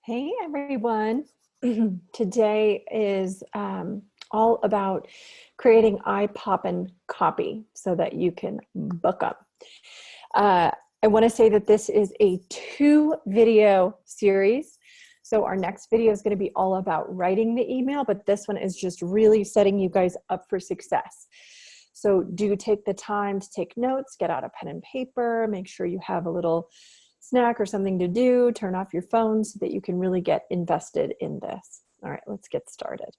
Hey everyone. Today is all about creating eye-poppin' copy so that you can book up. I want to say that this is a 2-video series. So our next video is going to be all about writing the email, but this one is just really setting you guys up for success. So do take the time to take notes, get out a pen and paper, make sure you have a little snack or something to do, turn off your phone so that you can really get invested in this. All right, let's get started.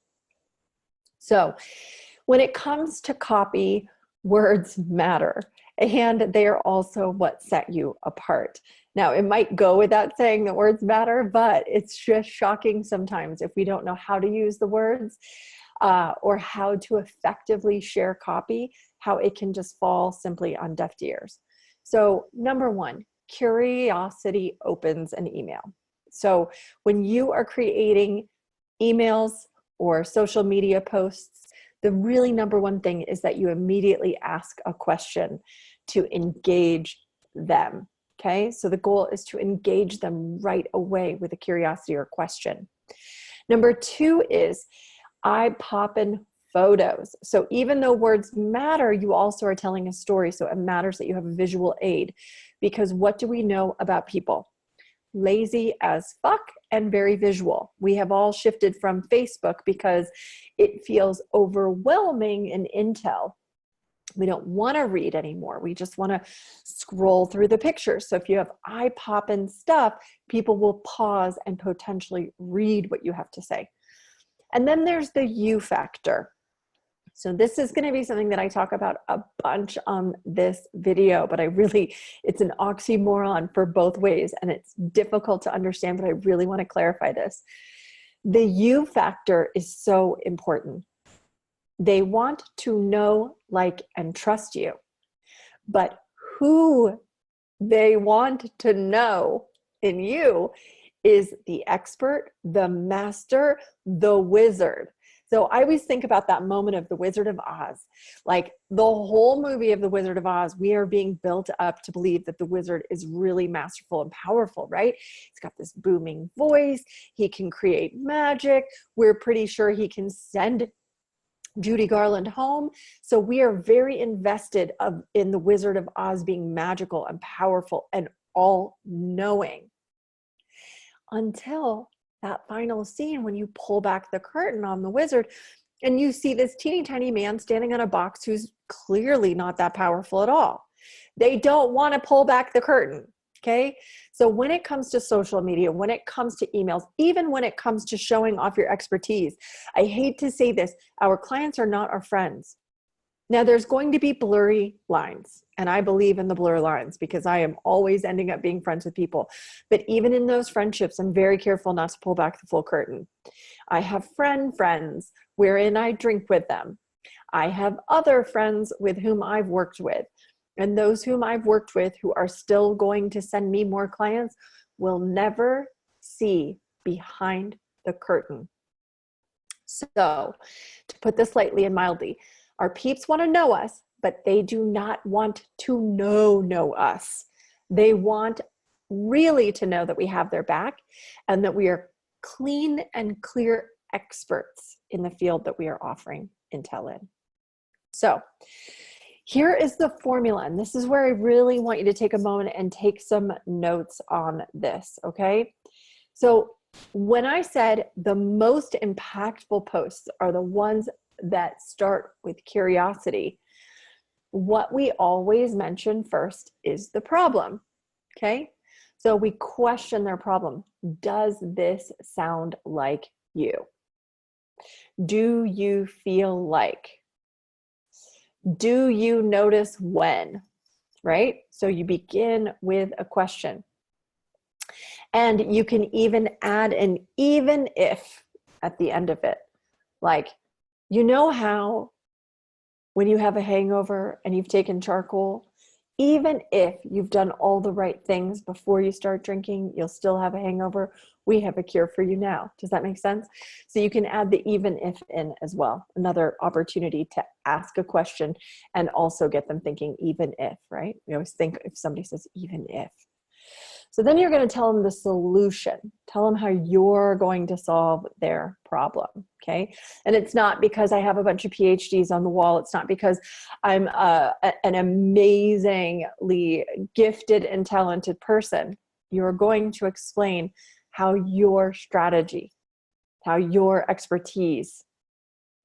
So when it comes to copy, words matter, and they are also what set you apart. Now, it might go without saying that words matter, but it's just shocking sometimes if we don't know how to use the words or how to effectively share copy, how it can just fall simply on deaf ears. So number one, curiosity opens an email. So when you are creating emails or social media posts, the really number one thing is that you immediately ask a question to engage them. Okay, so the goal is to engage them right away with a curiosity or question. Number two is eye-poppin' photos. So even though words matter, you also are telling a story. So it matters that you have a visual aid, because what do we know about people? Lazy as fuck and very visual. We have all shifted from Facebook because it feels overwhelming in intel. We don't want to read anymore. We just want to scroll through the pictures. So if you have eye-poppin' stuff, people will pause and potentially read what you have to say. And then there's the you factor. So this is going to be something that I talk about a bunch on this video, but it's an oxymoron for both ways, and it's difficult to understand, but I really want to clarify this. The you factor is so important. They want to know, like, and trust you, but who they want to know in you is the expert, the master, the wizard. So I always think about that moment of the Wizard of Oz. Like the whole movie of the Wizard of Oz, we are being built up to believe that the wizard is really masterful and powerful, right? He's got this booming voice. He can create magic. We're pretty sure he can send Judy Garland home. So we are very invested in the Wizard of Oz being magical and powerful and all-knowing, until that final scene when you pull back the curtain on the wizard and you see this teeny tiny man standing on a box who's clearly not that powerful at all. They don't want to pull back the curtain. Okay. So when it comes to social media, when it comes to emails, even when it comes to showing off your expertise, I hate to say this, our clients are not our friends. Now there's going to be blurry lines, and I believe in the blur lines because I am always ending up being friends with people. But even in those friendships, I'm very careful not to pull back the full curtain. I have friends wherein I drink with them. I have other friends with whom I've worked with. And those whom I've worked with who are still going to send me more clients will never see behind the curtain. So to put this lightly and mildly, our peeps want to know us, but they do not want to know us. They want really to know that we have their back and that we are clean and clear experts in the field that we are offering intel in. So here is the formula, and this is where I really want you to take a moment and take some notes on this, okay? So when I said the most impactful posts are the ones that start with curiosity, what we always mention first is the problem, okay? So we question their problem. Does this sound like you? Do you feel like? Do you notice when, right? So you begin with a question. And you can even add an even if at the end of it. Like, you know how when you have a hangover and you've taken charcoal, even if you've done all the right things before you start drinking, you'll still have a hangover. We have a cure for you now. Does that make sense? So you can add the even if in as well. Another opportunity to ask a question and also get them thinking even if, right? We always think if somebody says even if. So then you're going to tell them the solution. Tell them how you're going to solve their problem, okay? And it's not because I have a bunch of PhDs on the wall. It's not because I'm an amazingly gifted and talented person. You're going to explain how your strategy, how your expertise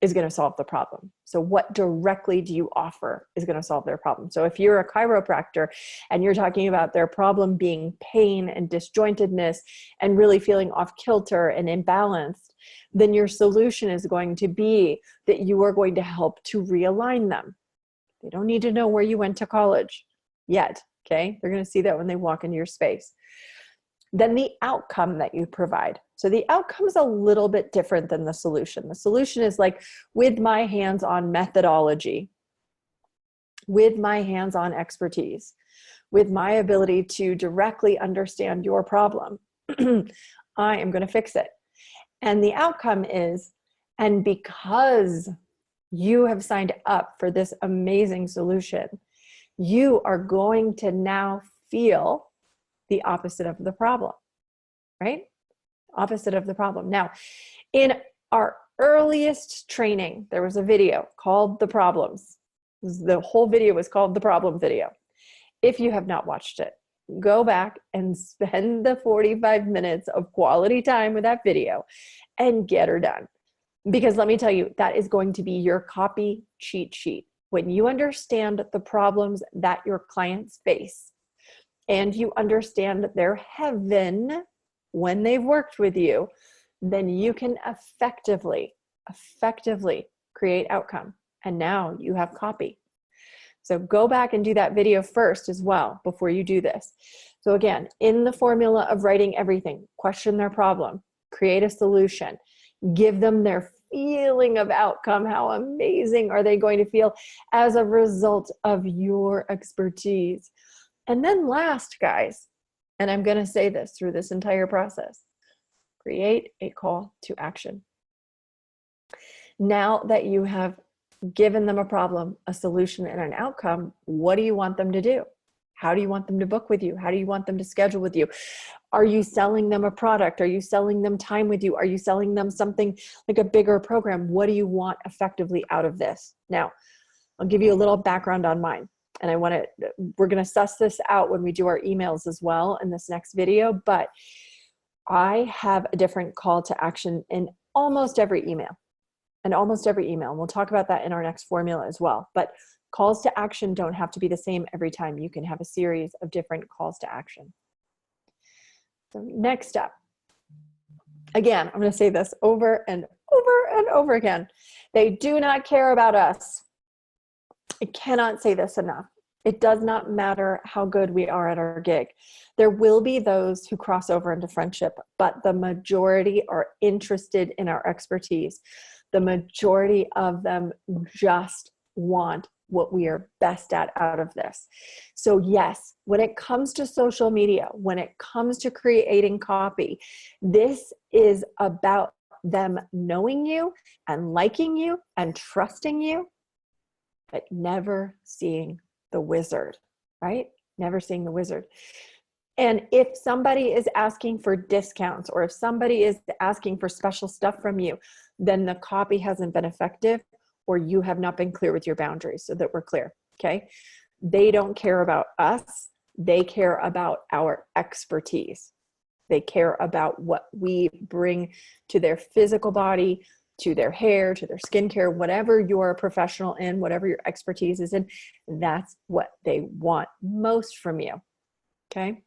is going to solve the problem. So what directly do you offer is going to solve their problem? So if you're a chiropractor and you're talking about their problem being pain and disjointedness and really feeling off kilter and imbalanced, then your solution is going to be that you are going to help to realign them. They don't need to know where you went to college yet, okay? They're going to see that when they walk into your space. Then the outcome that you provide. So the outcome is a little bit different than the solution. The solution is like with my hands-on methodology, with my hands-on expertise, with my ability to directly understand your problem, I am going to fix it. And the outcome is, and because you have signed up for this amazing solution, you are going to now feel the opposite of the problem, right? Opposite of the problem. Now, in our earliest training, there was a video called The Problems. The whole video was called The Problem Video. If you have not watched it, go back and spend the 45 minutes of quality time with that video and get her done. Because let me tell you, that is going to be your copy cheat sheet. When you understand the problems that your clients face, and you understand their heaven when they've worked with you, then you can effectively create outcome. And now you have copy. So go back and do that video first as well before you do this. So again, in the formula of writing everything, question their problem, create a solution, give them their feeling of outcome. How amazing are they going to feel as a result of your expertise? And then last, guys, and I'm going to say this through this entire process, create a call to action. Now that you have given them a problem, a solution, and an outcome, what do you want them to do? How do you want them to book with you? How do you want them to schedule with you? Are you selling them a product? Are you selling them time with you? Are you selling them something like a bigger program? What do you want effectively out of this? Now, I'll give you a little background on mine. And we're going to suss this out when we do our emails as well in this next video, but I have a different call to action in almost every email. And we'll talk about that in our next formula as well. But calls to action don't have to be the same every time. You can have a series of different calls to action. So next up, again, I'm going to say this over and over and over again. They do not care about us. I cannot say this enough. It does not matter how good we are at our gig. There will be those who cross over into friendship, but the majority are interested in our expertise. The majority of them just want what we are best at out of this. So yes, when it comes to social media, when it comes to creating copy, this is about them knowing you and liking you and trusting you, but never seeing the wizard, right? Never seeing the wizard. And if somebody is asking for discounts or if somebody is asking for special stuff from you, then the copy hasn't been effective or you have not been clear with your boundaries so that we're clear, okay? They don't care about us. They care about our expertise. They care about what we bring to their physical body, to their hair, to their skincare, whatever you're a professional in, whatever your expertise is in, that's what they want most from you, okay?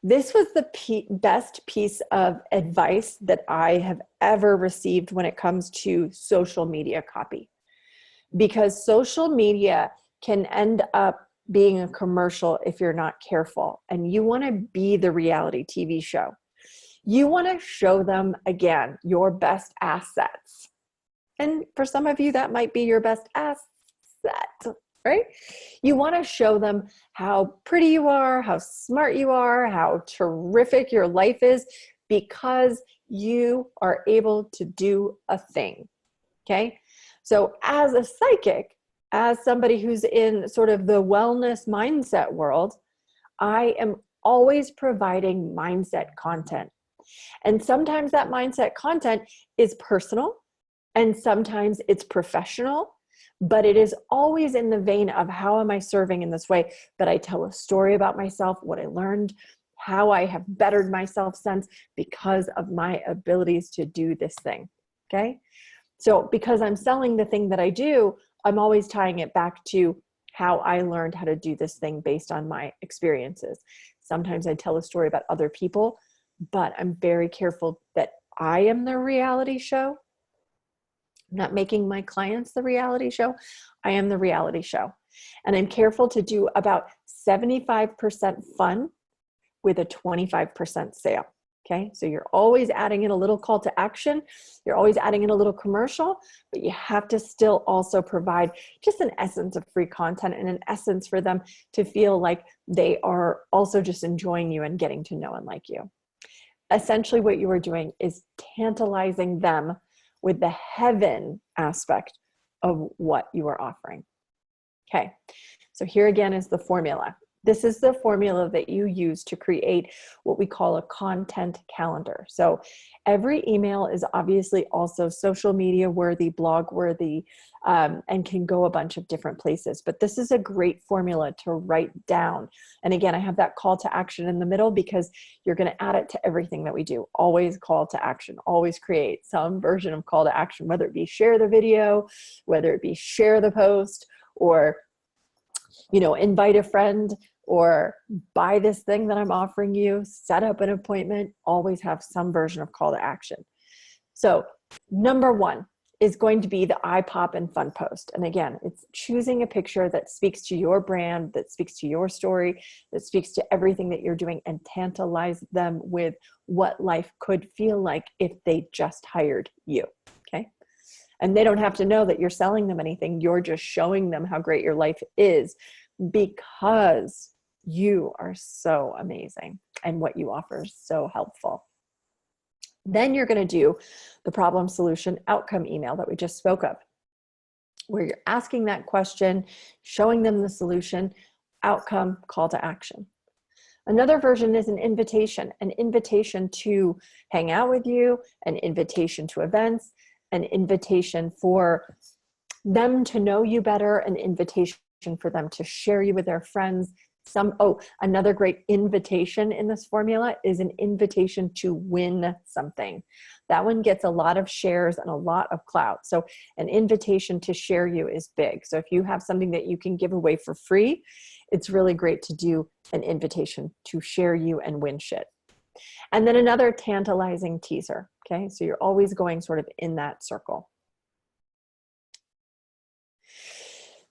This was the best piece of advice that I have ever received when it comes to social media copy, because social media can end up being a commercial if you're not careful, and you want to be the reality TV show. You want to show them, again, your best assets. And for some of you, that might be your best asset, right? You want to show them how pretty you are, how smart you are, how terrific your life is, because you are able to do a thing, okay? So as a psychic, as somebody who's in sort of the wellness mindset world, I am always providing mindset content. And sometimes that mindset content is personal and sometimes it's professional, but it is always in the vein of how am I serving in this way? But I tell a story about myself, what I learned, how I have bettered myself since because of my abilities to do this thing. Okay. So because I'm selling the thing that I do, I'm always tying it back to how I learned how to do this thing based on my experiences. Sometimes I tell a story about other people, but I'm very careful that I am the reality show. I'm not making my clients the reality show. I am the reality show. And I'm careful to do about 75% fun with a 25% sale. Okay, so you're always adding in a little call to action. You're always adding in a little commercial, but you have to still also provide just an essence of free content and an essence for them to feel like they are also just enjoying you and getting to know and like you. Essentially what you are doing is tantalizing them with the heaven aspect of what you are offering. Okay, so here again is the formula. This is the formula that you use to create what we call a content calendar. So every email is obviously also social media worthy, blog worthy, and can go a bunch of different places. But this is a great formula to write down. And again, I have that call to action in the middle because you're going to add it to everything that we do. Always call to action, always create some version of call to action, whether it be share the video, whether it be share the post, or invite a friend, or buy this thing that I'm offering you, set up an appointment, always have some version of call to action. So number one is going to be the eye pop and fun post. And again, it's choosing a picture that speaks to your brand, that speaks to your story, that speaks to everything that you're doing, and tantalize them with what life could feel like if they just hired you, okay? And they don't have to know that you're selling them anything. You're just showing them how great your life is because you are so amazing and what you offer is so helpful. Then you're going to do the problem, solution, outcome email that we just spoke of, where you're asking that question, showing them the solution, outcome, call to action. Another version is an invitation to hang out with you, an invitation to events, an invitation for them to know you better, an invitation for them to share you with their friends. Another great invitation in this formula is an invitation to win something. That one gets a lot of shares and a lot of clout. So an invitation to share you is big. So if you have something that you can give away for free, it's really great to do an invitation to share you and win shit. And then another tantalizing teaser. Okay, so you're always going sort of in that circle.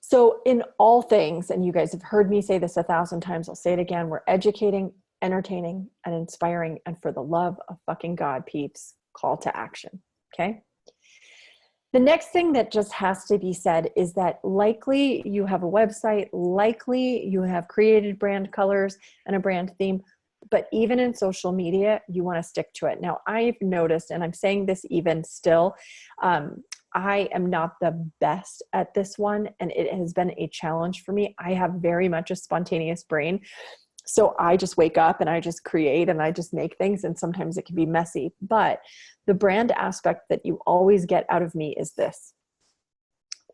So in all things, and you guys have heard me say this 1,000 times, I'll say it again, we're educating, entertaining, and inspiring, and for the love of fucking God, peeps, call to action, okay? The next thing that just has to be said is that likely you have a website, likely you have created brand colors and a brand theme, but even in social media, you want to stick to it. Now, I've noticed, and I'm saying this even still, I am not the best at this one, and it has been a challenge for me. I have very much a spontaneous brain. So I just wake up and I just create and I just make things, and sometimes it can be messy. But the brand aspect that you always get out of me is this.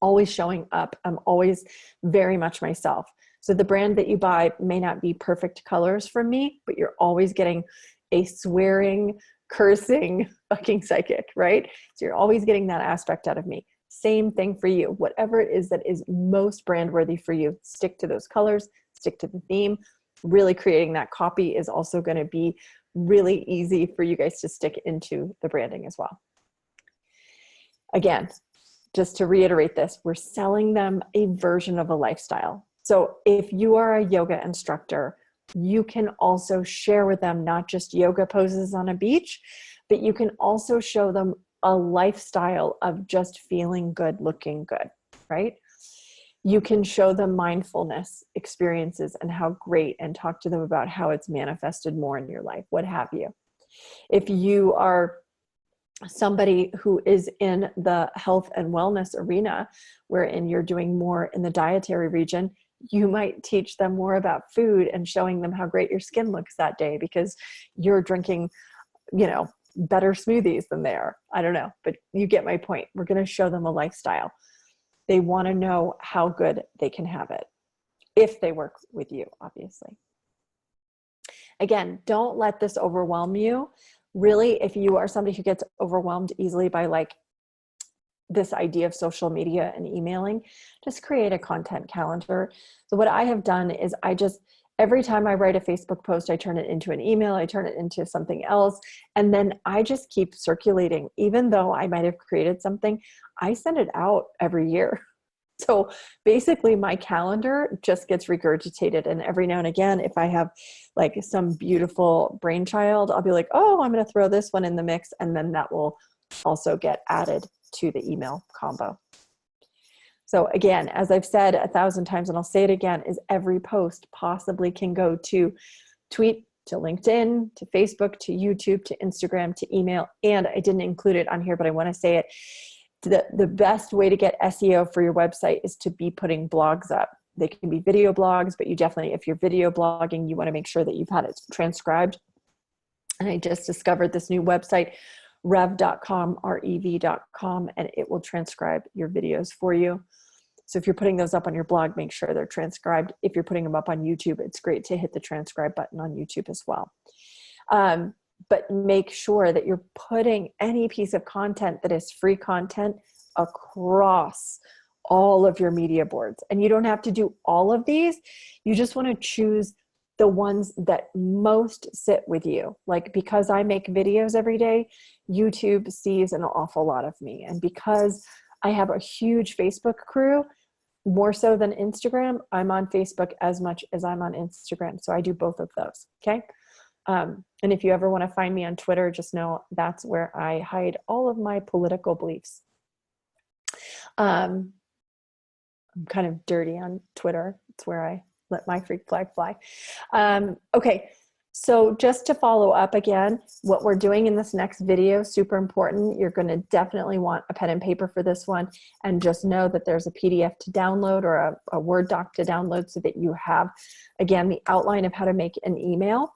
Always showing up. I'm always very much myself. So the brand that you buy may not be perfect colors from me, but you're always getting a swearing, cursing fucking psychic, right? So you're always getting that aspect out of me. Same thing for you. Whatever it is that is most brand worthy for you, stick to those colors, stick to the theme. Really creating that copy is also going to be really easy for you guys to stick into the branding as well. Again, just to reiterate this, we're selling them a version of a lifestyle. So if you are a yoga instructor, you can also share with them not just yoga poses on a beach, but you can also show them a lifestyle of just feeling good, looking good, right? You can show them mindfulness experiences and how great, and talk to them about how it's manifested more in your life, what have you. If you are somebody who is in the health and wellness arena, wherein you're doing more in the dietary region, you might teach them more about food and showing them how great your skin looks that day because you're drinking, you know, better smoothies than they are. I don't know, but you get my point. We're going to show them a lifestyle. They want to know how good they can have it if they work with you, obviously. Again, don't let this overwhelm you. Really, if you are somebody who gets overwhelmed easily by like this idea of social media and emailing, just create a content calendar. So what I have done is every time I write a Facebook post, I turn it into an email, I turn it into something else, and then I just keep circulating. Even though I might have created something, I send it out every year. So basically my calendar just gets regurgitated. And every now and again, if I have like some beautiful brainchild, I'll be like, oh, I'm going to throw this one in the mix. And then that will also get added to the email combo. So again, as I've said 1,000 times, and I'll say it again, is every post possibly can go to tweet, to LinkedIn, to Facebook, to YouTube, to Instagram, to email. And I didn't include it on here, but I want to say it. The best way to get SEO for your website is to be putting blogs up. They can be video blogs, but you definitely, if you're video blogging, you want to make sure that you've had it transcribed. And I just discovered this new website, rev.com, rev.com, and it will transcribe your videos for you. So if you're putting those up on your blog, make sure they're transcribed. If you're putting them up on YouTube, it's great to hit the transcribe button on YouTube as well. But make sure that you're putting any piece of content that is free content across all of your media boards. And you don't have to do all of these. You just want to choose the ones that most sit with you. Like, because I make videos every day, YouTube sees an awful lot of me. And because I have a huge Facebook crew, more so than Instagram, I'm on Facebook as much as I'm on Instagram. So I do both of those. Okay. And if you ever want to find me on Twitter, just know that's where I hide all of my political beliefs. I'm kind of dirty on Twitter. It's where I let my freak flag fly. Okay. So just to follow up again, what we're doing in this next video, super important. You're going to definitely want a pen and paper for this one, and just know that there's a PDF to download or a Word doc to download so that you have, again, the outline of how to make an email.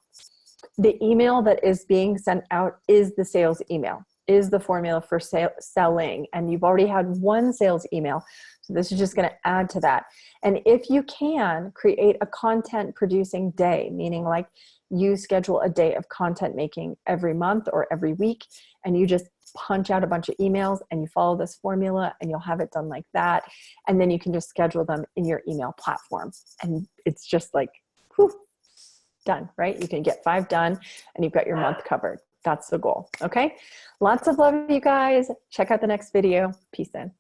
The email that is being sent out is the sales email, is the formula for selling. And you've already had one sales email. So this is just going to add to that. And if you can, create a content producing day, meaning like you schedule a day of content making every month or every week, and you just punch out a bunch of emails and you follow this formula, and you'll have it done like that. And then you can just schedule them in your email platform. And it's just like, whew, done, right? You can get 5 done and you've got your month covered. That's the goal. Okay. Lots of love, you guys. Check out the next video. Peace in.